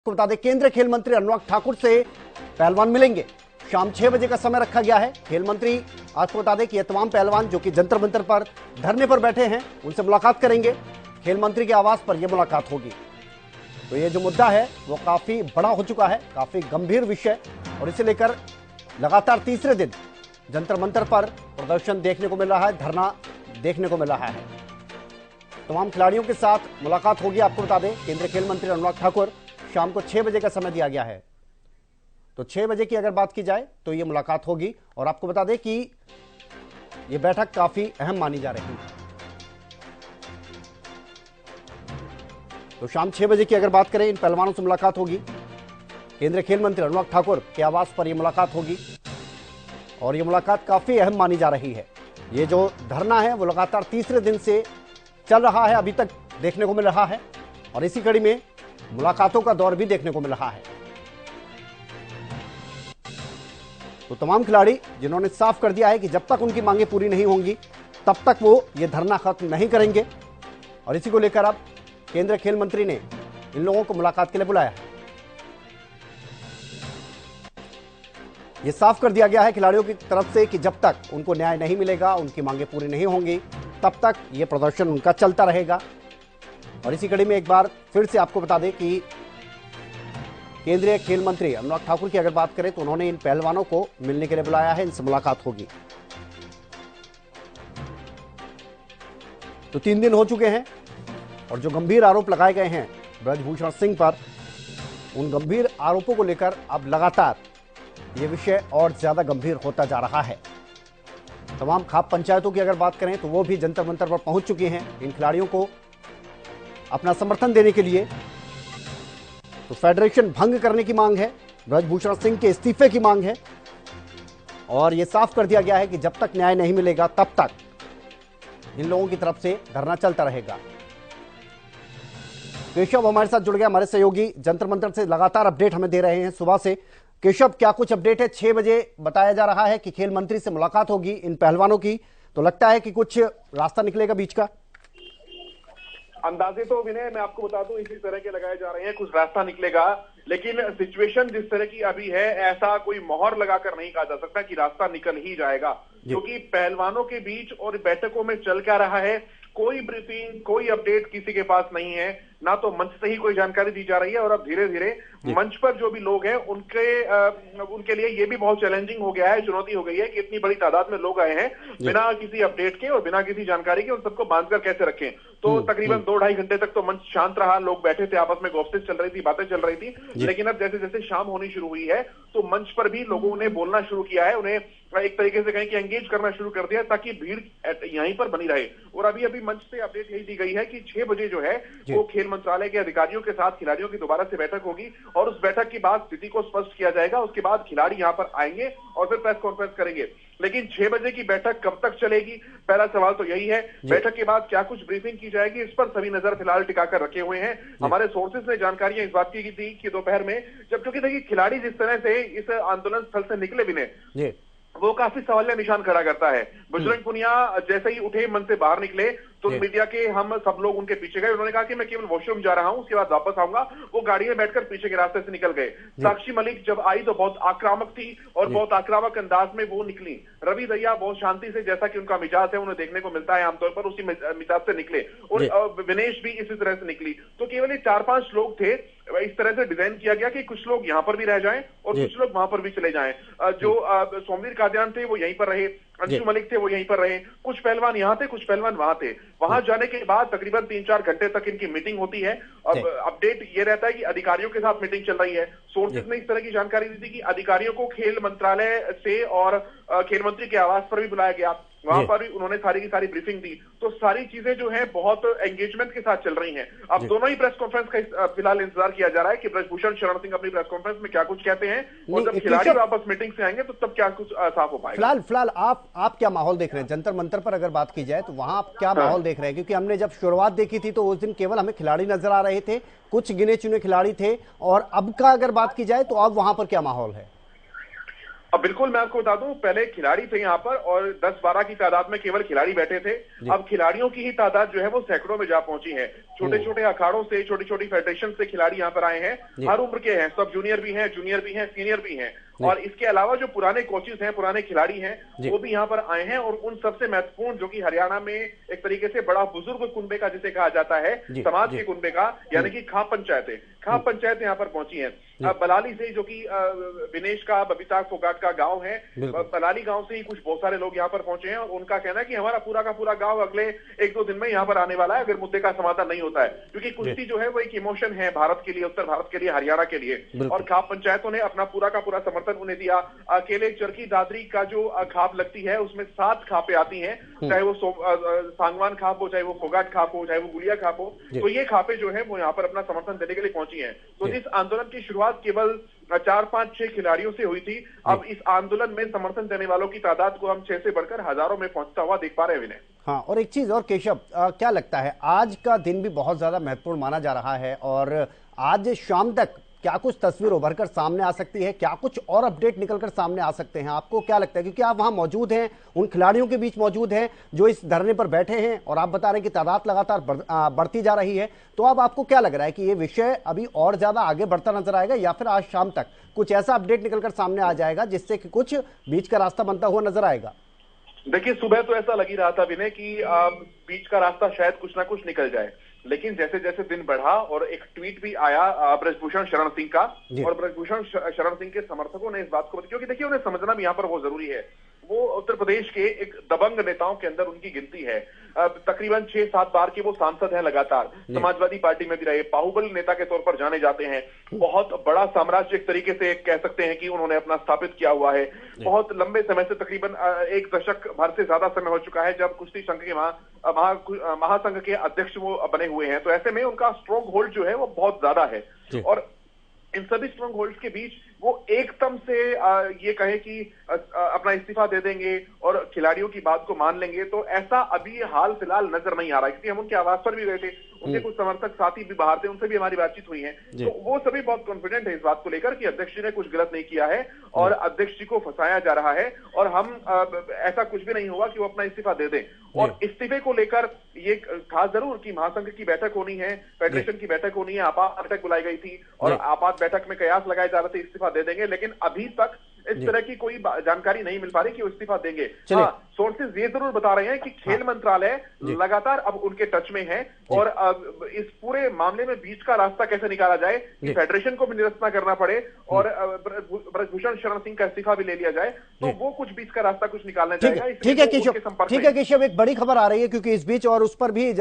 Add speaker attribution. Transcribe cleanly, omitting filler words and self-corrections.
Speaker 1: को बता दें, केंद्रीय खेल मंत्री अनुराग ठाकुर से पहलवान मिलेंगे। शाम 6 बजे का समय रखा गया है। खेल मंत्री आपको बता दें कि ये तमाम पहलवान जो कि जंतर मंतर पर धरने पर बैठे हैं उनसे मुलाकात करेंगे। खेल मंत्री के आवास पर यह मुलाकात होगी। तो ये जो मुद्दा है वो काफी बड़ा हो चुका है, काफी गंभीर विषय, और इसे लेकर लगातार तीसरे दिन जंतर मंतर पर प्रदर्शन देखने को मिल रहा है, धरना देखने को मिल रहा है। तमाम खिलाड़ियों के साथ मुलाकात होगी। आपको बता दें, केंद्रीय खेल मंत्री अनुराग ठाकुर शाम को 6 बजे का समय दिया गया है। तो 6 बजे की अगर बात की जाए तो यह मुलाकात होगी। और आपको बता दें कि यह बैठक काफी अहम मानी जा रही है। तो शाम 6 बजे की अगर बात करें, इन पहलवानों से मुलाकात होगी। केंद्रीय खेल मंत्री अनुराग ठाकुर के आवास पर यह मुलाकात होगी और यह मुलाकात काफी अहम मानी जा रही है। ये जो धरना है वो लगातार तीसरे दिन से चल रहा है, अभी तक देखने को मिल रहा है, और इसी कड़ी में मुलाकातों का दौर भी देखने को मिल रहा है। तो तमाम खिलाड़ी जिन्होंने साफ कर दिया है कि जब तक उनकी मांगें पूरी नहीं होंगी तब तक वो ये धरना खत्म नहीं करेंगे, और इसी को लेकर अब केंद्रीय खेल मंत्री ने इन लोगों को मुलाकात के लिए बुलाया है। यह साफ कर दिया गया है खिलाड़ियों की तरफ से कि जब तक उनको न्याय नहीं मिलेगा, उनकी मांगें पूरी नहीं होंगी, तब तक यह प्रदर्शन उनका चलता रहेगा। और इसी कड़ी में एक बार फिर से आपको बता दें कि केंद्रीय खेल मंत्री अनुराग ठाकुर की अगर बात करें तो उन्होंने इन पहलवानों को मिलने के लिए बुलाया है, इनसे मुलाकात होगी। तो 3 दिन हो चुके हैं और जो गंभीर आरोप लगाए गए हैं ब्रजभूषण सिंह पर, उन गंभीर आरोपों को लेकर अब लगातार यह विषय और ज्यादा गंभीर होता जा रहा है। तमाम खाप पंचायतों की अगर बात करें तो वो भी जंतर मंतर पर पहुंच चुकी हैं इन खिलाड़ियों को अपना समर्थन देने के लिए। तो फेडरेशन भंग करने की मांग है, ब्रजभूषण सिंह के इस्तीफे की मांग है, और यह साफ कर दिया गया है कि जब तक न्याय नहीं मिलेगा तब तक इन लोगों की तरफ से धरना चलता रहेगा। केशव हमारे साथ जुड़ गया, हमारे सहयोगी जंतर मंतर से लगातार अपडेट हमें दे रहे हैं सुबह से। केशव, क्या कुछ अपडेट है? 6 बजे बताया जा रहा है कि खेल मंत्री से मुलाकात होगी इन पहलवानों की, तो लगता है कि कुछ रास्ता निकलेगा बीच का?
Speaker 2: अंदाजे तो विनय मैं आपको बता दूं इसी तरह के लगाए जा रहे हैं, कुछ रास्ता निकलेगा, लेकिन सिचुएशन जिस तरह की अभी है ऐसा कोई मोहर लगाकर नहीं कहा जा सकता कि रास्ता निकल ही जाएगा, क्योंकि पहलवानों के बीच और बैठकों में चल क्या रहा है, कोई ब्रीफिंग, कोई अपडेट किसी के पास नहीं है, ना तो मंच से ही कोई जानकारी दी जा रही है। और अब धीरे धीरे मंच पर जो भी लोग हैं उनके लिए ये भी बहुत चैलेंजिंग हो गया है, चुनौती हो गई है कि इतनी बड़ी तादाद में लोग आए हैं बिना किसी अपडेट के और बिना किसी जानकारी के, उन सबको बांधकर कैसे रखें। तो तकरीबन 2-2.5 घंटे तक तो मंच शांत रहा, लोग बैठे थे, आपस में गॉसिप चल रही थी, बातें चल रही थी। लेकिन अब जैसे जैसे शाम होनी शुरू हुई है तो मंच पर भी लोगों ने बोलना शुरू किया है, उन्हें एक तरीके से कहें कि एंगेज करना शुरू कर दिया ताकि भीड़ यहीं पर बनी रहे। और अभी अभी मंच से अपडेट यही दी गई है कि 6 बजे जो है वो खेल मंत्रालय के अधिकारियों के साथ खिलाड़ियों की दोबारा से बैठक होगी, और उस बैठक के बाद स्थिति को स्पष्ट किया जाएगा। उसके बाद खिलाड़ी यहां पर आएंगे और फिर प्रेस कॉन्फ्रेंस करेंगे। लेकिन 6 बजे की बैठक कब तक चलेगी, पहला सवाल तो यही है। बैठक के बाद क्या कुछ ब्रीफिंग की जाएगी, इस पर सभी नजर फिलहाल टिकाकर रखे हुए हैं। हमारे सोर्सेज ने जानकारियां इस बात की थी कि दोपहर में जब, क्योंकि देखिए खिलाड़ी जिस तरह से इस आंदोलन स्थल से निकले विनय, वो काफी सवालिया निशान खड़ा करता है। बजरंग पुनिया जैसे ही उठे मन से बाहर निकले तो मीडिया के हम सब लोग उनके पीछे गए। उन्होंने कहा कि मैं केवल वॉशरूम जा रहा हूं, उसके बाद वापस आऊंगा। वो गाड़ी में बैठकर पीछे के रास्ते से निकल गए। साक्षी मलिक जब आई तो बहुत आक्रामक थी और बहुत आक्रामक अंदाज में वो निकली। रवि दहिया बहुत शांति से, जैसा कि उनका मिजाज है, उन्हें देखने को मिलता है आमतौर पर, उसी मिजाज से निकले। और विनेश भी इसी तरह से निकली। तो केवल 4-5 लोग थे। इस तरह से डिजाइन किया गया कि कुछ लोग यहां पर भी रह जाएं और कुछ लोग वहां पर भी चले जाएं। जो सोमवीर कादियान थे वो यहीं पर रहे, अंशु मलिक थे वो यहीं पर रहे, कुछ पहलवान यहां थे, कुछ पहलवान वहां थे। वहां जाने के बाद तकरीबन 3-4 घंटे तक इनकी मीटिंग होती है। अब अपडेट ये रहता है कि अधिकारियों के साथ मीटिंग चल रही है। सोर्सेज ने इस तरह की जानकारी दी थी कि अधिकारियों को खेल मंत्रालय से और खेल मंत्री के आवास पर भी बुलाया गया, वहां पर भी उन्होंने सारी की सारी ब्रीफिंग दी। तो सारी चीजें जो है बहुत एंगेजमेंट के साथ चल रही हैं। अब दोनों ही प्रेस कॉन्फ्रेंस का फिलहाल इंतजार किया जा रहा है कि ब्रजभूषण शरण सिंह अपनी प्रेस कॉन्फ्रेंस में क्या कुछ कहते हैं, और जब खिलाड़ी वापस मीटिंग से आएंगे तो तब क्या कुछ साफ हो पाएगा।
Speaker 1: फिलहाल आप क्या माहौल देख रहे हैं जंतर मंतर पर? अगर बात की जाए तो वहां आप क्या माहौल देख रहे हैं? क्योंकि हमने जब शुरुआत देखी थी तो उस दिन केवल हमें खिलाड़ी नजर आ रहे थे, कुछ गिने चुने खिलाड़ी थे, और अब का अगर बात की जाए तो अब वहां पर क्या माहौल है?
Speaker 2: अब बिल्कुल मैं आपको बता दूं, पहले खिलाड़ी थे यहाँ पर और 10-12 की तादाद में केवल खिलाड़ी बैठे थे। अब खिलाड़ियों की ही तादाद जो है वो सैकड़ों में जा पहुंची है। छोटे छोटे अखाड़ों से, छोटी छोटी फेडरेशन से खिलाड़ी यहाँ पर आए हैं। हर उम्र के हैं, सब जूनियर भी हैं, जूनियर भी हैं, सीनियर भी हैं। और इसके अलावा जो पुराने कोचेस हैं, पुराने खिलाड़ी हैं, वो भी यहाँ पर आए हैं। और उन सबसे महत्वपूर्ण, जो कि हरियाणा में एक तरीके से बड़ा बुजुर्ग कुनबे का जिसे कहा जाता है, समाज के कुनबे का, यानी कि खाप पंचायत यहाँ पर पहुंची है। बलाली से, जो कि विनेश का, बबीता फोगाट का गांव है, बलाली गांव से ही कुछ बहुत सारे लोग यहाँ पर पहुंचे हैं। और उनका कहना है कि हमारा पूरा का पूरा गांव अगले 1-2 दिन में यहाँ पर आने वाला है, अगर मुद्दे का समाधान नहीं होता है। क्योंकि कुश्ती जो है वो एक इमोशन है भारत के लिए, उत्तर भारत के लिए, हरियाणा के लिए। और खाप पंचायतों ने अपना पूरा का पूरा समर्थन उन्हें दिया। अकेले चरखी दादरी का जो खाप लगती है, उसमें 7 खापें आती हैं, चाहे वो सांगवान खाप हो, चाहे वो फोगाट खाप हो, चाहे वो गुलिया खाप हो। तो ये खापें जो है वो यहाँ पर अपना समर्थन देने के लिए पहुंची है। तो इस आंदोलन की शुरुआत केवल 4-5-6 खिलाड़ियों से हुई थी। अब इस आंदोलन में समर्थन देने वालों की तादाद को हम 6 से बढ़कर हजारों में पहुंचता हुआ देख पा रहे हैं विनय।
Speaker 1: हाँ, और एक चीज और केशव, क्या लगता है, आज का दिन भी बहुत ज्यादा महत्वपूर्ण माना जा रहा है और आज शाम तक क्या कुछ तस्वीर उभर कर सामने आ सकती है, क्या कुछ और अपडेट निकलकर सामने आ सकते हैं? आपको क्या लगता है, क्योंकि आप वहां मौजूद हैं, उन खिलाड़ियों के बीच मौजूद हैं जो इस धरने पर बैठे हैं और आप बता रहे हैं कि तादाद लगातार बढ़ती जा रही है, तो अब आपको क्या लग रहा है कि ये विषय अभी और ज्यादा आगे बढ़ता नजर आएगा या फिर आज शाम तक कुछ ऐसा अपडेट निकलकर सामने आ जाएगा जिससे कि कुछ बीच का रास्ता बनता हुआ नजर आएगा?
Speaker 2: देखिए, सुबह तो ऐसा लग ही रहा था विनय कि बीच का रास्ता शायद कुछ ना कुछ निकल जाए, लेकिन जैसे जैसे दिन बढ़ा और एक ट्वीट भी आया ब्रजभूषण शरण सिंह का, और ब्रजभूषण शरण सिंह के समर्थकों ने इस बात को, क्योंकि देखिए उन्हें समझना भी यहाँ पर बहुत जरूरी है, वो उत्तर प्रदेश के एक दबंग नेताओं के अंदर उनकी गिनती है। तकरीबन 6-7 बार के वो सांसद हैं लगातार, समाजवादी पार्टी में भी रहे, बाहुबली नेता के तौर पर जाने जाते हैं। बहुत बड़ा साम्राज्य एक तरीके से कह सकते हैं कि उन्होंने अपना स्थापित किया हुआ है। बहुत लंबे समय से, तकरीबन 1 दशक भर से ज्यादा समय हो चुका है जब कुश्ती संघ के महासंघ के अध्यक्ष वो बने हुए हैं। तो ऐसे में उनका स्ट्रॉन्ग होल्ड जो है वो बहुत ज्यादा है। और इन सभी स्ट्रॉन्ग होल्ड्स के बीच वो एकदम से ये कहे कि अपना इस्तीफा दे देंगे और खिलाड़ियों की बात को मान लेंगे, तो ऐसा अभी हाल फिलहाल नजर नहीं आ रहा है। क्योंकि हम उनके आवास पर भी गए थे, उनके कुछ समर्थक साथी भी बाहर थे, उनसे भी हमारी बातचीत हुई है, तो वो सभी बहुत कॉन्फिडेंट है इस बात को लेकर कि अध्यक्ष जी ने कुछ गलत नहीं किया है और अध्यक्ष जी को फंसाया जा रहा है, और हम ऐसा कुछ भी नहीं हुआ कि वो अपना इस्तीफा दे दें। और इस्तीफे को लेकर ये खास जरूर कि महासंघ की बैठक होनी है, फेडरेशन की बैठक होनी है, आपात बैठक बुलाई गई थी और आपात बैठक में कयास लगाए जा रहे थे इस्तीफा दे देंगे, लेकिन अभी तक इस तरह की कोई जानकारी नहीं मिल पा रही कि वो इस्तीफा देंगे। हाँ, सोर्सेज ये जरूर बता रहे हैं कि खेल मंत्रालय लगातार अब उनके टच में है और इस पूरे मामले में बीच का रास्ता कैसे निकाला जाए कि फेडरेशन को भी निरस्त न करना पड़े और ब्रजभूषण शरण सिंह का इस्तीफा भी ले लिया जाए, तो वो कुछ बीच का रास्ता कुछ निकालना चाहेगा।
Speaker 1: ठीक है केशव, एक बड़ी खबर आ रही है, क्योंकि इस बीच और उस पर भी